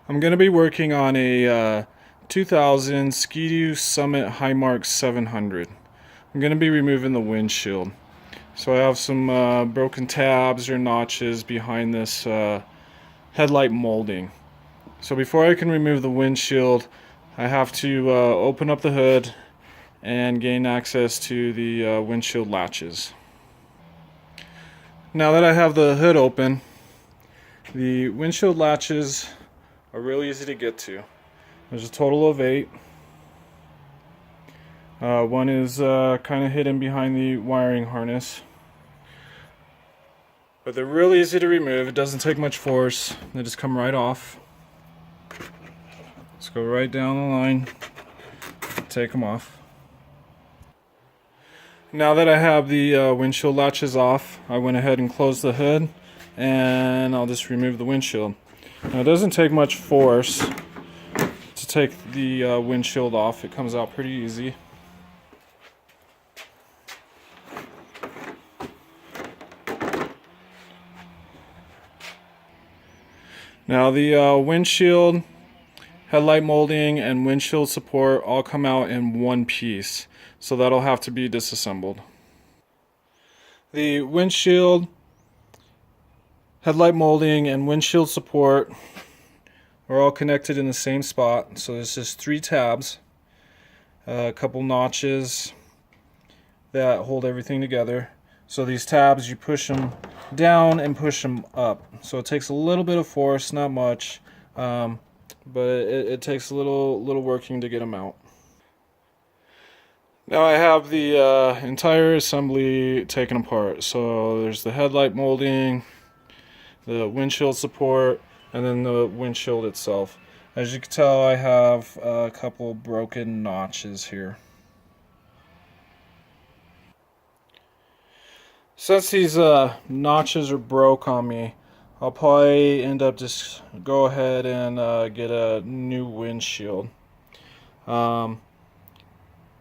I'm going to be working on a 2000 Ski-Doo Summit Highmark 700. I'm going to be removing the windshield. So I have some broken tabs or notches behind this headlight molding. So before I can remove the windshield, I have to open up the hood and gain access to the windshield latches. Now that I have the hood open, the windshield latches are really easy to get to. There's a total of 8. One is kind of hidden behind the wiring harness. But they're really easy to remove. It doesn't take much force. They just come right off. Let's go right down the line. Take them off. Now that I have the windshield latches off, I went ahead and closed the hood, and I'll just remove the windshield. Now it doesn't take much force to take the windshield off. It comes out pretty easy. Now the windshield, headlight molding, and windshield support all come out in one piece, so that'll have to be disassembled. The windshield, headlight molding, and windshield support are all connected in the same spot. So there's just 3 tabs, a couple notches that hold everything together. So these tabs, you push them down and push them up. So it takes a little bit of force, not much, but it takes a little working to get them out. Now I have the entire assembly taken apart. So there's the headlight molding, the windshield support, and then the windshield itself. As you can tell, I have a couple broken notches here. Since these notches are broke on me, I'll probably end up just go ahead and get a new windshield. I'll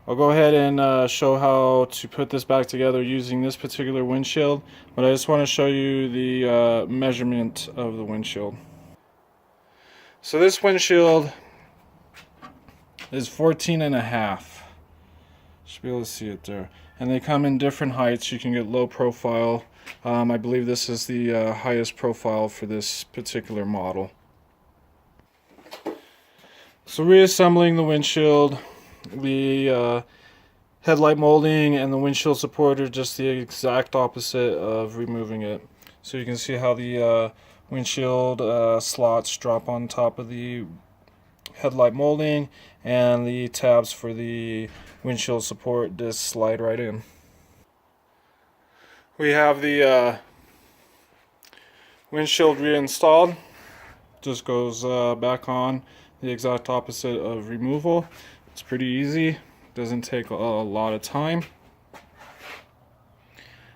go ahead and show how to put this back together using this particular windshield, but I just want to show you the measurement of the windshield. So this windshield is 14.5. Should be able to see it there. And they come in different heights. You can get low profile. I believe this is the highest profile for this particular model. So reassembling the windshield, the headlight molding and the windshield support are just the exact opposite of removing it. So you can see how the windshield slots drop on top of the headlight molding, and the tabs for the windshield support just slide right in. We have the windshield reinstalled. Just goes back on, the exact opposite of removal. It's pretty easy, doesn't take a lot of time,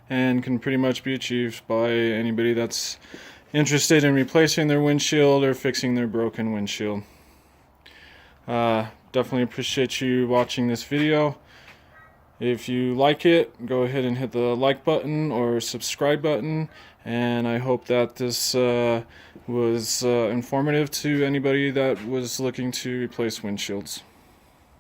and can pretty much be achieved by anybody that's interested in replacing their windshield or fixing their broken windshield. Definitely appreciate you watching this video. If you like it, go ahead and hit the like button or subscribe button, and I hope that this was informative to anybody that was looking to replace windshields.